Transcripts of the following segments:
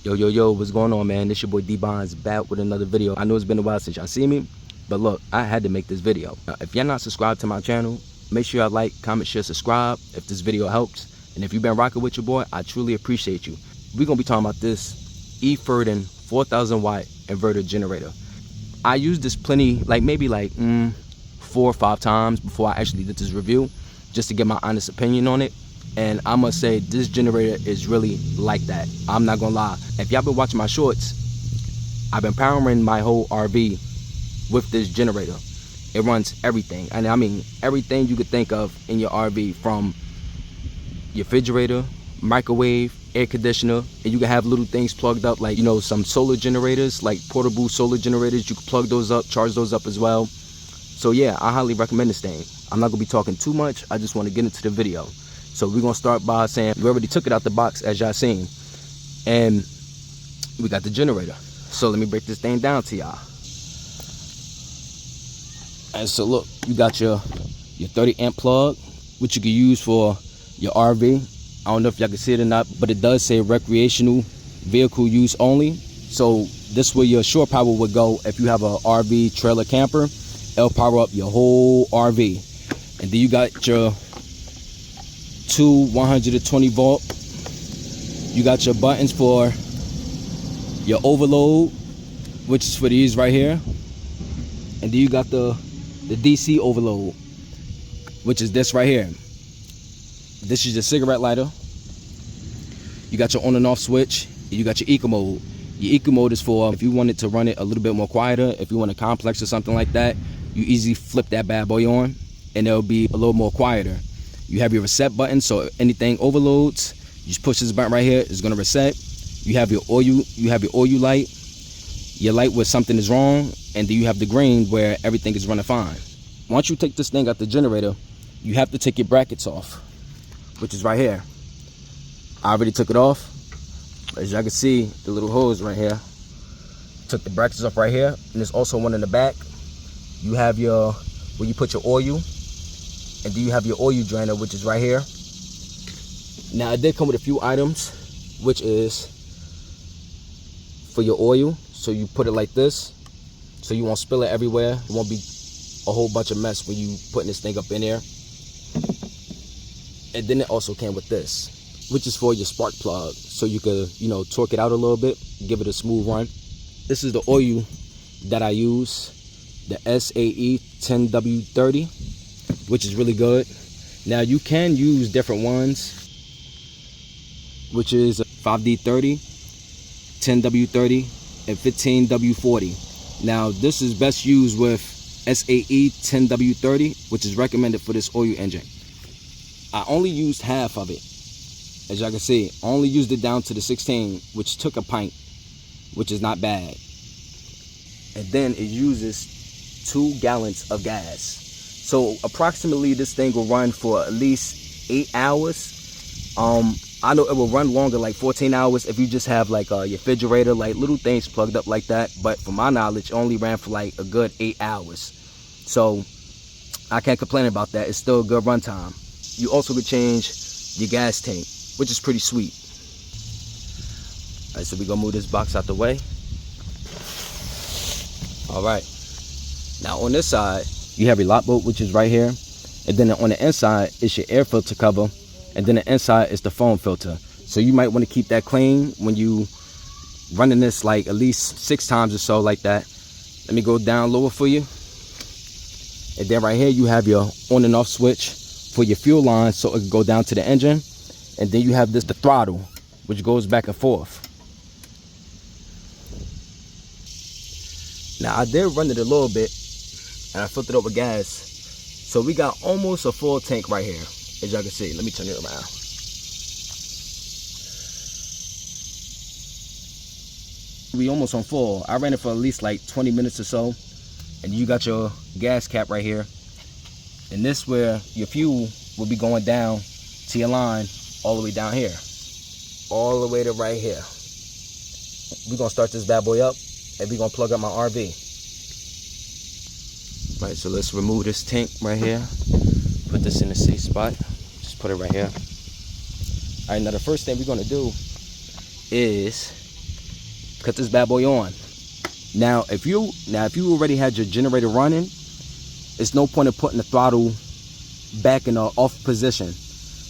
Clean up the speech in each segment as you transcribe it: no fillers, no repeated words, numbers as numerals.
Yo, what's going on, man? This your boy D-Bonds back with another video. I know it's been a while since y'all see me, but look, I had to make this video. Now, if you're not subscribed to my channel, make sure y'all like, comment, share, subscribe if this video helps. And if you've been rocking with your boy, I truly appreciate you. We're going to be talking about this Efurden 4,000 watt inverter generator. I used this plenty, maybe 4 or 5 times before I actually did this review, just to get my honest opinion on it. And I must say, this generator is really like that. I'm not gonna lie. If y'all been watching my shorts, I've been powering my whole RV with this generator. It runs everything. And I mean, everything you could think of in your RV, from your refrigerator, microwave, air conditioner, and you can have little things plugged up, like, you know, some solar generators, like portable solar generators. You can plug those up, charge those up as well. So yeah, I highly recommend this thing. I'm not gonna be talking too much. I just want to get into the video. So we're gonna start by saying we already took it out the box, as y'all seen, and we got the generator. So let me break this thing down to y'all. And so look, you got your 30 amp plug, which you can use for your RV. I don't know if y'all can see it or not, but it does say recreational vehicle use only. So this is where your shore power would go. If you have a RV trailer camper, it'll power up your whole RV. And then you got your two 120 volt. You got your buttons for your overload, which is for these right here. And then you got the DC overload, which is this right here. This is your cigarette lighter. You got your on and off switch. You got your eco mode. Your eco mode is for if you wanted to run it a little bit more quieter. If you want a complex or something like that, you easily flip that bad boy on and it'll be a little more quieter. You have your reset button, so if anything overloads, you just push this button right here, it's gonna reset. You have your oil light, your light where something is wrong, and then you have the green where everything is running fine. Once you take this thing out the generator, you have to take your brackets off, which is right here. I already took it off. As y'all can see, the little hose right here. Took the brackets off right here, and there's also one in the back. You have your, where you put your oil, and then you have your oil drainer, which is right here. Now, it did come with a few items, which is for your oil. So you put it like this, so you won't spill it everywhere. It won't be a whole bunch of mess when you putting this thing up in there. And then it also came with this, which is for your spark plug, so you could, you know, torque it out a little bit, give it a smooth run. This is the oil that I use, the SAE 10W30, which is really good. Now you can use different ones, which is 5D30, 10W30, and 15W40. Now this is best used with SAE 10W30, which is recommended for this oil engine. I only used half of it. As y'all can see, I only used it down to the 16, which took a pint, which is not bad. And then it uses 2 gallons of gas. So approximately this thing will run for at least 8 hours. I know it will run longer, like 14 hours, if you just have like your refrigerator, like little things plugged up like that. But from my knowledge, it only ran for like a good 8 hours. So I can't complain about that. It's still a good runtime. You also could change your gas tank, which is pretty sweet. All right, so we're gonna move this box out the way. All right. Now on this side, you have your lock bolt, which is right here. And then on the inside, it's your air filter cover. And then the inside is the foam filter. So you might want to keep that clean when you running this like at least 6 times or so like that. Let me go down lower for you. And then right here, you have your on and off switch for your fuel line, so it can go down to the engine. And then you have the throttle, which goes back and forth. Now I did run it a little bit, and I filled it up with gas. So we got almost a full tank right here, as y'all can see. Let me turn it around. We almost on full. I ran it for at least like 20 minutes or so. And you got your gas cap right here. And this where your fuel will be going down to your line all the way down here. All the way to right here. We're gonna start this bad boy up, and we're gonna plug up my RV. Right, so let's remove this tank right here. Put this in a safe spot. Just put it right here. All right, now the first thing we're gonna do is cut this bad boy on. Now if you already had your generator running, it's no point in putting the throttle back in the off position,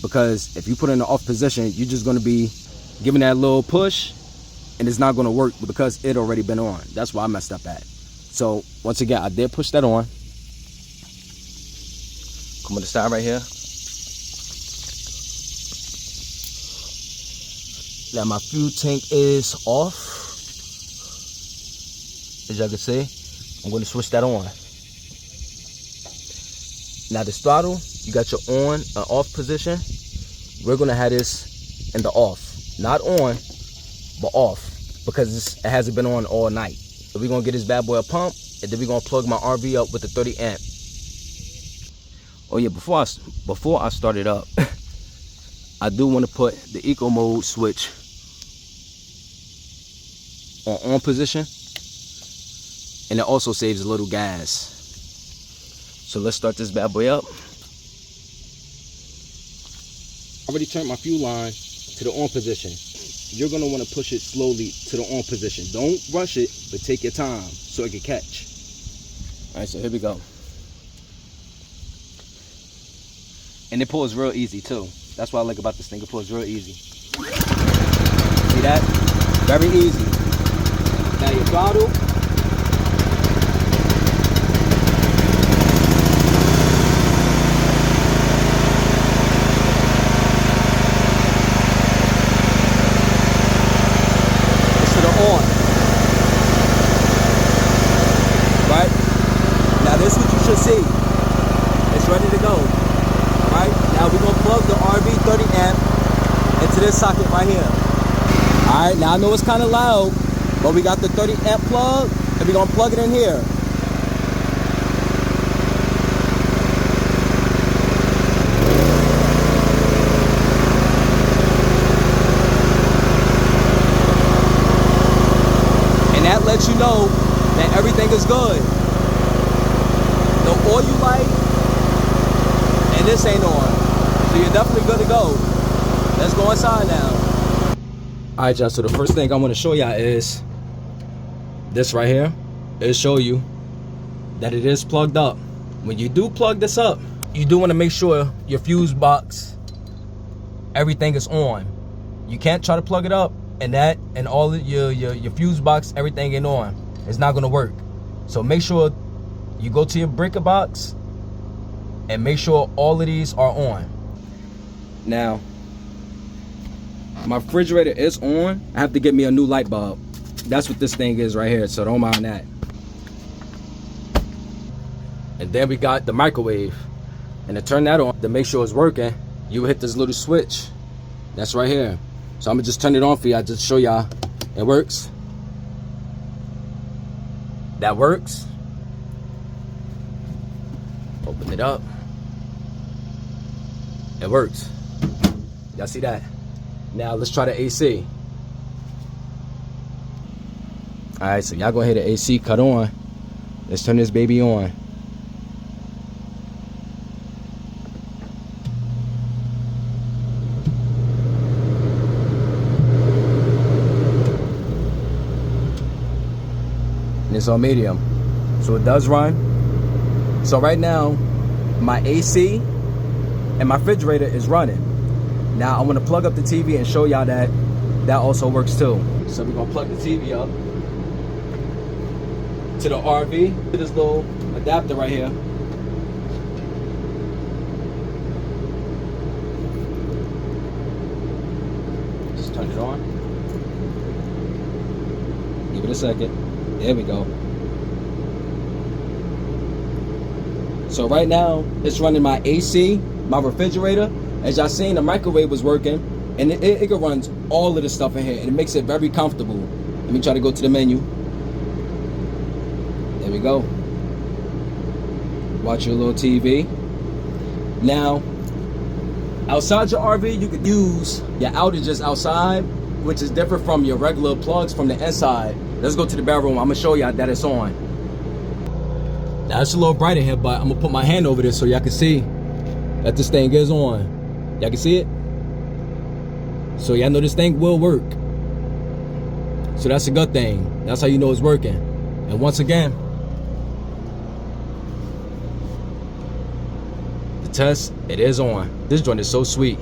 because if you put it in the off position, you're just going to be giving that little push and it's not going to work because it already been on. That's why I messed up at. So once again, I did push that on. Come on the side right here. Now my fuel tank is off. As y'all can see, I'm going to switch that on. Now this throttle, you got your on and off position. We're going to have this in the off. Not on, but off, because it hasn't been on all night. So we're gonna get this bad boy a pump, and then we're gonna plug my RV up with the 30 amp. Oh yeah, before I start it up, I do want to put the eco mode switch on position, and it also saves a little gas. So let's start this bad boy up. I already turned my fuel line to the on position. You're gonna want to push it slowly to the on position. Don't rush it, but take your time so it can catch. All right, so here we go. And it pulls real easy too. That's what I like about this thing. It pulls real easy. See that? Very easy. Now your throttle. This is what you should see. It's ready to go. Alright, now we're gonna plug the RV 30 amp into this socket right here. Alright, now I know it's kind of loud, but we got the 30 amp plug, and we're gonna plug it in here. And that lets you know that everything is good. The oil light and this ain't on, so you're definitely good to go. Let's go inside now. All right, y'all, so the first thing I want to show y'all is this right here. It'll show you that it is plugged up. When you do plug this up, you do want to make sure your fuse box, everything is on. You can't try to plug it up and all of your fuse box, everything ain't on. It's not gonna work. So make sure you go to your breaker box and make sure all of these are on. Now, my refrigerator is on. I have to get me a new light bulb. That's what this thing is right here, so don't mind that. And then we got the microwave. And to turn that on, to make sure it's working, you hit this little switch. That's right here. So I'm gonna just turn it on for y'all, just show y'all it works. That works. Open it up. It works. Y'all see that? Now let's try the AC. Alright, so y'all go ahead, the AC cut on. Let's turn this baby on. And it's on medium. So it does run. So right now, my AC and my refrigerator is running. Now I'm gonna plug up the TV and show y'all that also works too. So we're gonna plug the TV up to the RV, to this little adapter right here. Just turn it on. Give it a second. There we go. So right now, it's running my AC, my refrigerator. As y'all seen, the microwave was working, and it runs all of this stuff in here, and it makes it very comfortable. Let me try to go to the menu. There we go. Watch your little TV. Now, outside your RV, you could use your outages outside, which is different from your regular plugs from the inside. Let's go to the bedroom. I'm gonna show y'all that it's on. Now it's a little bright in here, but I'm gonna put my hand over this so y'all can see that this thing is on. Y'all can see it? So y'all know this thing will work. So that's a good thing. That's how you know it's working. And once again, the test, it is on. This joint is so sweet.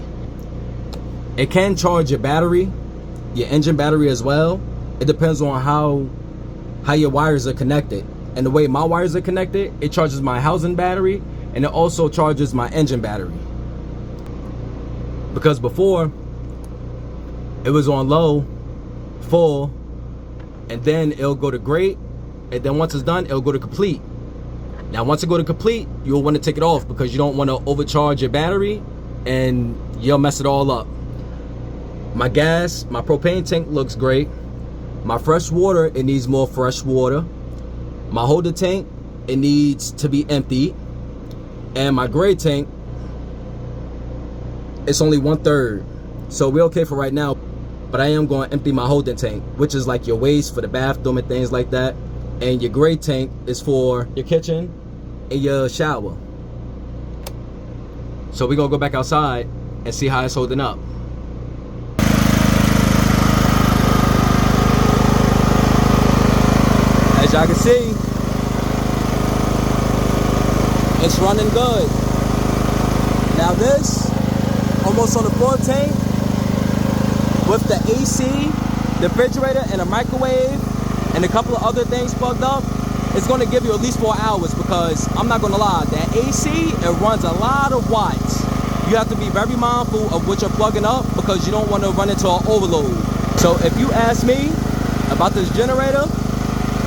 It can charge your battery, your engine battery as well. It depends on how your wires are connected. And the way my wires are connected, it charges my housing battery, and it also charges my engine battery. Because before, it was on low, full, and then it'll go to great, and then once it's done, it'll go to complete. Now once it go to complete, you'll want to take it off because you don't want to overcharge your battery and you'll mess it all up. My gas, my propane tank looks great. My fresh water, it needs more fresh water. My holder tank, it needs to be emptied. And my gray tank, it's only 1/3. So we're okay for right now. But I am going to empty my holding tank, which is like your waste for the bathroom and things like that. And your gray tank is for your kitchen and your shower. So we're going to go back outside and see how it's holding up. As y'all can see, it's running good. Now this, almost on the full tank, with the AC, the refrigerator, and a microwave, and a couple of other things plugged up, it's going to give you at least 4 hours because I'm not going to lie, that AC, it runs a lot of watts. You have to be very mindful of what you're plugging up because you don't want to run into an overload. So if you ask me about this generator,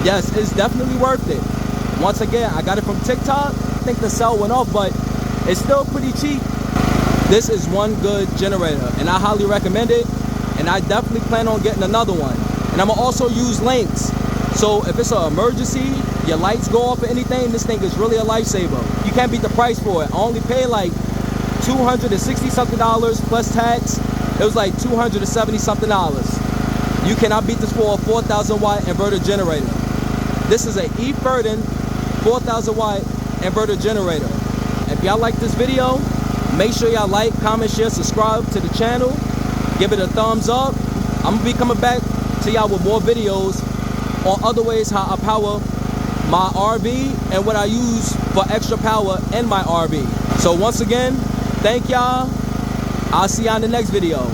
yes, it's definitely worth it. Once again, I got it from TikTok. I think the cell went off, but it's still pretty cheap. This is one good generator, and I highly recommend it. And I definitely plan on getting another one. And I'm gonna also use links. So if it's an emergency, your lights go off or anything, this thing is really a lifesaver. You can't beat the price for it. I only paid like $260 something plus tax. It was like $270 something. You cannot beat this for a 4,000 watt inverter generator. This is an Efurden 4,000 watt inverter generator. If y'all like this video, make sure y'all like, comment, share, subscribe to the channel. Give it a thumbs up. I'm gonna be coming back to y'all with more videos on other ways how I power my RV and what I use for extra power in my RV. So once again, thank y'all. I'll see y'all in the next video.